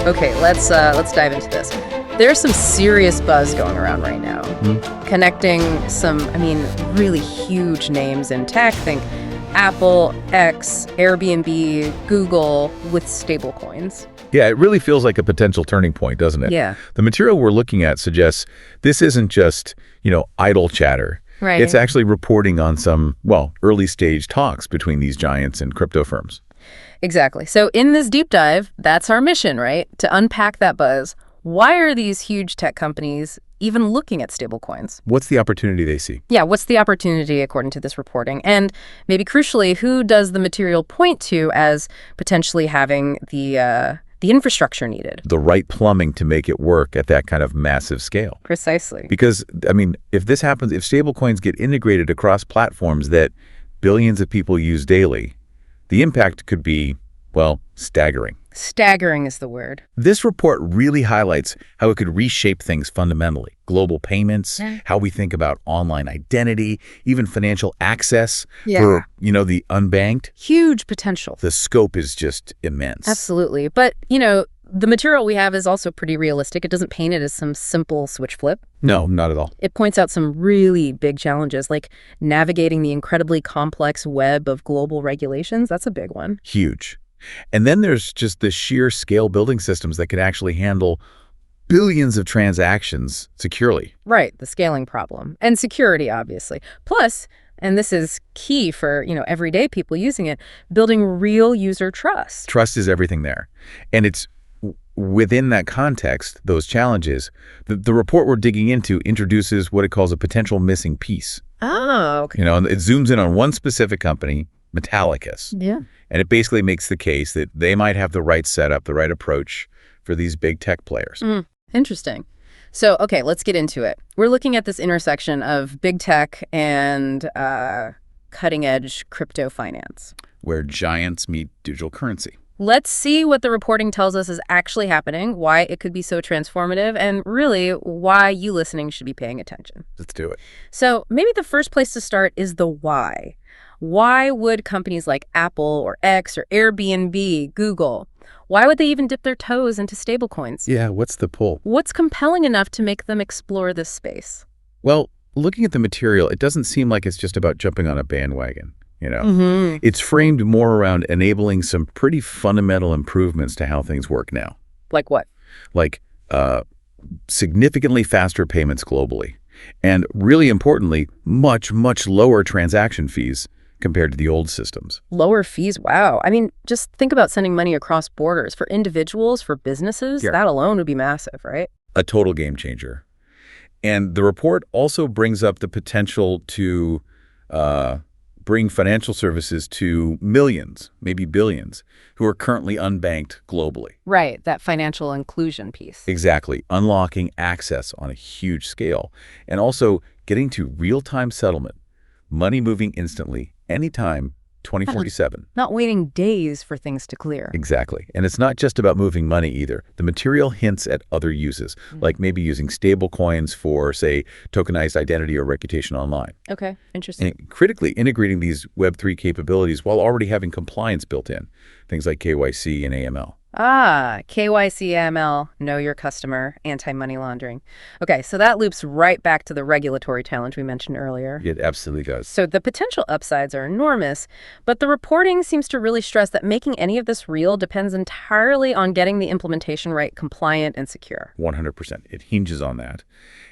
Okay, let's dive into this. There's some serious buzz going around right now, connecting some, really huge names in tech. Think Apple, X, Airbnb, Google with stablecoins. Yeah, it really feels like a potential turning point, doesn't it? Yeah. The material we're looking at suggests this isn't just, idle chatter. Right. It's actually reporting on some, early stage talks between these giants and crypto firms. Exactly. So in this deep dive, that's our mission, right? To unpack that buzz. Why are these huge tech companies even looking at stablecoins? What's the opportunity they see? Yeah, what's the opportunity according to this reporting? And maybe crucially, who does the material point to as potentially having the infrastructure needed? The right plumbing to make it work at that kind of massive scale. Precisely. Because, if this happens, if stablecoins get integrated across platforms that billions of people use daily, the impact could be, staggering. Staggering is the word. This report really highlights how it could reshape things fundamentally. Global payments, how we think about online identity, even financial access for, the unbanked. Huge potential. The scope is just immense. Absolutely. But, the material we have is also pretty realistic. It doesn't paint it as some simple switch flip. No, not at all. It points out some really big challenges, like navigating the incredibly complex web of global regulations. That's a big one. Huge. And then there's just the sheer scale building systems that can actually handle billions of transactions securely. Right, the scaling problem. And security, obviously. Plus, and this is key for, everyday people using it, building real user trust. Trust is everything there. And it's within that context, those challenges, the report we're digging into introduces what it calls a potential missing piece. Oh, okay. It zooms in on one specific company, Metallicus. Yeah. And it basically makes the case that they might have the right setup, the right approach for these big tech players. Interesting. So, okay, let's get into it. We're looking at this intersection of big tech and cutting-edge crypto finance, where giants meet digital currency. Let's see what the reporting tells us is actually happening, why it could be so transformative, and really why you listening should be paying attention. Let's do it. So maybe the first place to start is the why. Why would companies like Apple or X or Airbnb, Google, why would they even dip their toes into stablecoins? Yeah, what's the pull? What's compelling enough to make them explore this space? Well, looking at the material, it doesn't seem like it's just about jumping on a bandwagon. It's framed more around enabling some pretty fundamental improvements to how things work now. Like what? Like significantly faster payments globally. And really importantly, much, much lower transaction fees compared to the old systems. Lower fees? Wow. Just think about sending money across borders. For individuals, for businesses, that alone would be massive, right? A total game changer. And the report also brings up the potential to bring financial services to millions, maybe billions, who are currently unbanked globally. Right, that financial inclusion piece. Exactly, unlocking access on a huge scale, and also getting to real-time settlement, money moving instantly, anytime, 2047. Not waiting days for things to clear. Exactly. And it's not just about moving money either. The material hints at other uses, like maybe using stablecoins for, say, tokenized identity or reputation online. Okay, interesting. And critically integrating these Web3 capabilities while already having compliance built in, things like KYC and AML. KYC, AML, know your customer, anti-money laundering. Okay, so that loops right back to the regulatory challenge we mentioned earlier. It absolutely does. So the potential upsides are enormous, but the reporting seems to really stress that making any of this real depends entirely on getting the implementation right, compliant, and secure. 100%. It hinges on that.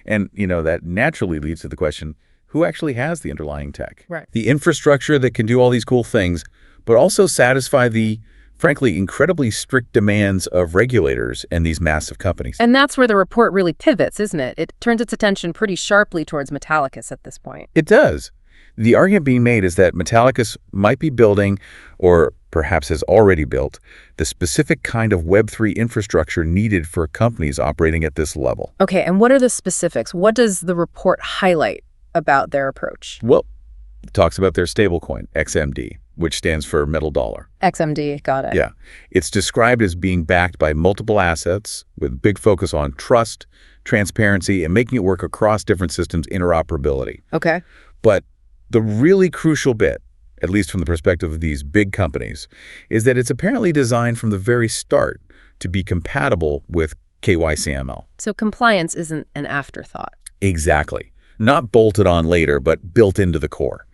And, that naturally leads to the question, who actually has the underlying tech? Right. The infrastructure that can do all these cool things, but also satisfy the frankly, incredibly strict demands of regulators and these massive companies. And that's where the report really pivots, isn't it? It turns its attention pretty sharply towards Metallicus at this point. It does. The argument being made is that Metallicus might be building, or perhaps has already built, the specific kind of Web3 infrastructure needed for companies operating at this level. Okay, and what are the specifics? What does the report highlight about their approach? Well, it talks about their stablecoin, XMD, which stands for metal dollar. XMD, got it. Yeah. It's described as being backed by multiple assets with big focus on trust, transparency, and making it work across different systems, interoperability. Okay. But the really crucial bit, at least from the perspective of these big companies, is that it's apparently designed from the very start to be compatible with KYCML. So compliance isn't an afterthought. Exactly. Not bolted on later, but built into the core.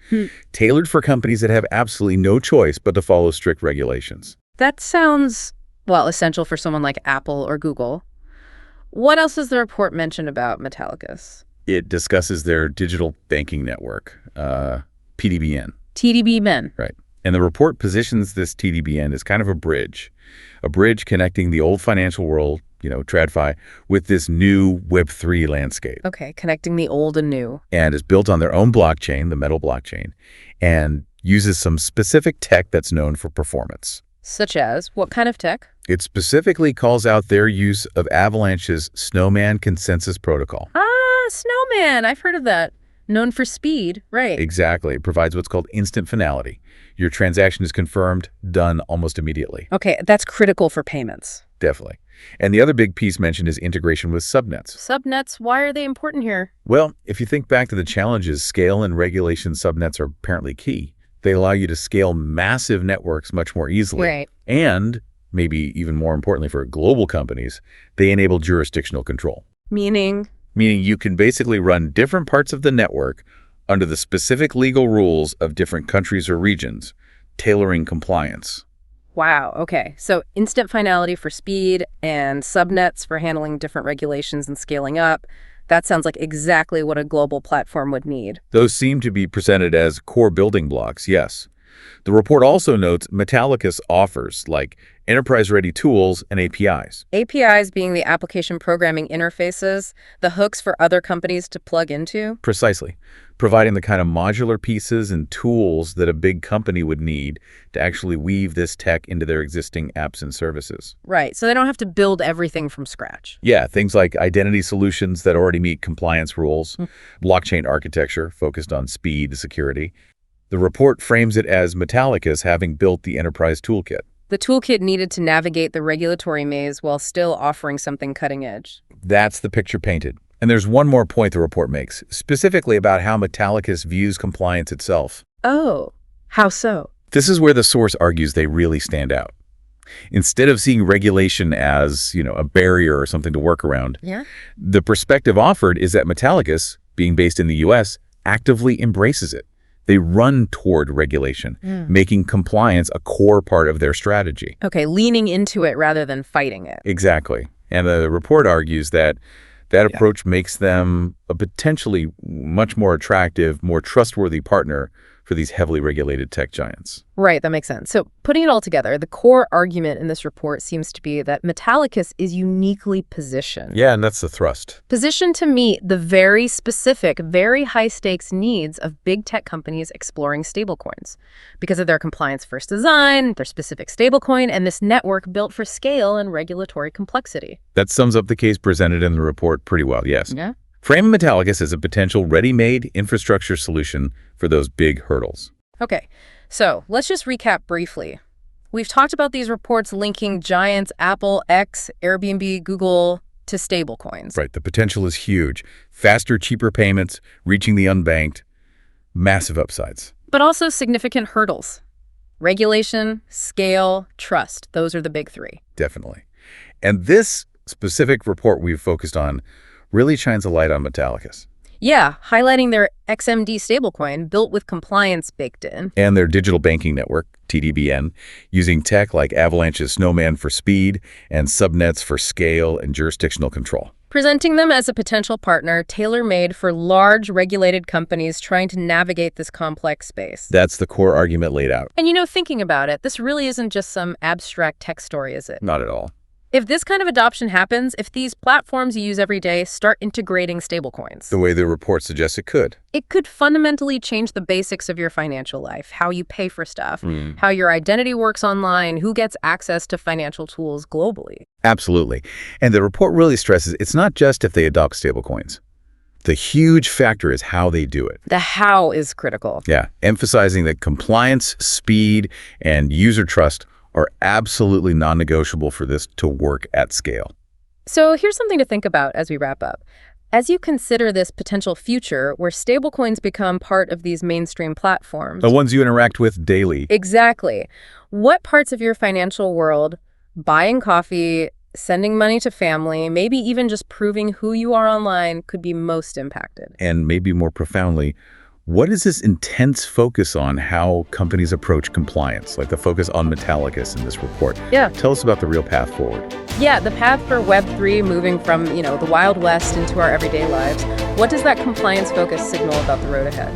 Tailored for companies that have absolutely no choice but to follow strict regulations. That sounds, well, essential for someone like Apple or Google. What else does the report mention about Metallicus? It discusses their digital banking network, TDBN. TDBN. Right. And the report positions this TDBN as kind of a bridge connecting the old financial world, TradFi, with this new Web3 landscape. Okay, connecting the old and new. And is built on their own blockchain, the Metal blockchain, and uses some specific tech that's known for performance. Such as what kind of tech? It specifically calls out their use of Avalanche's Snowman consensus protocol. Ah, Snowman. I've heard of that. Known for speed, right. Exactly. It provides what's called instant finality. Your transaction is confirmed, done almost immediately. Okay, that's critical for payments. Definitely. And the other big piece mentioned is integration with subnets. Subnets, why are they important here? Well, if you think back to the challenges, scale and regulation subnets are apparently key. They allow you to scale massive networks much more easily. Right. And, maybe even more importantly for global companies, they enable jurisdictional control. Meaning you can basically run different parts of the network under the specific legal rules of different countries or regions, tailoring compliance. Wow, okay. So instant finality for speed and subnets for handling different regulations and scaling up. That sounds like exactly what a global platform would need. Those seem to be presented as core building blocks, yes. The report also notes Metallicus offers like enterprise-ready tools and APIs. APIs being the application programming interfaces, the hooks for other companies to plug into? Precisely. Providing the kind of modular pieces and tools that a big company would need to actually weave this tech into their existing apps and services. Right, so they don't have to build everything from scratch. Yeah, things like identity solutions that already meet compliance rules, blockchain architecture focused on speed and security. The report frames it as Metallicus having built the enterprise toolkit. The toolkit needed to navigate the regulatory maze while still offering something cutting edge. That's the picture painted. And there's one more point the report makes, specifically about how Metallicus views compliance itself. Oh, how so? This is where the source argues they really stand out. Instead of seeing regulation as, a barrier or something to work around, the perspective offered is that Metallicus, being based in the US, actively embraces it. They run toward regulation, making compliance a core part of their strategy. Okay, leaning into it rather than fighting it. Exactly. And the report argues that approach makes them a potentially much more attractive, more trustworthy partner for these heavily regulated tech giants. Right, that makes sense. So putting it all together, the core argument in this report seems to be that Metallicus is uniquely positioned. Yeah, and that's the thrust. Positioned to meet the very specific, very high-stakes needs of big tech companies exploring stablecoins because of their compliance-first design, their specific stablecoin, and this network built for scale and regulatory complexity. That sums up the case presented in the report pretty well, yes. Yeah. Frame Metallicus as a potential ready-made infrastructure solution for those big hurdles. Okay, so let's just recap briefly. We've talked about these reports linking giants Apple, X, Airbnb, Google to stablecoins. Right, the potential is huge. Faster, cheaper payments, reaching the unbanked, massive upsides. But also significant hurdles. Regulation, scale, trust. Those are the big three. Definitely. And this specific report we've focused on really shines a light on Metallicus. Yeah, highlighting their XMD stablecoin built with compliance baked in. And their digital banking network, TDBN, using tech like Avalanche's Snowman for speed and subnets for scale and jurisdictional control. Presenting them as a potential partner tailor-made for large regulated companies trying to navigate this complex space. That's the core argument laid out. And thinking about it, this really isn't just some abstract tech story, is it? Not at all. If this kind of adoption happens, if these platforms you use every day start integrating stablecoins, the way the report suggests it could fundamentally change the basics of your financial life, how you pay for stuff, how your identity works online, who gets access to financial tools globally. Absolutely. And the report really stresses it's not just if they adopt stablecoins. The huge factor is how they do it. The how is critical. Yeah, emphasizing that compliance, speed, and user trust are absolutely non-negotiable for this to work at scale. So here's something to think about as we wrap up. As you consider this potential future where stablecoins become part of these mainstream platforms. The ones you interact with daily. Exactly. What parts of your financial world Buying coffee, sending money to family, maybe even just proving who you are online could be most impacted. And maybe more profoundly, what is this intense focus on how companies approach compliance, like the focus on Metallicus in this report? Yeah. Tell us about the real path forward. Yeah, the path for Web3 moving from, the Wild West into our everyday lives. What does that compliance focus signal about the road ahead?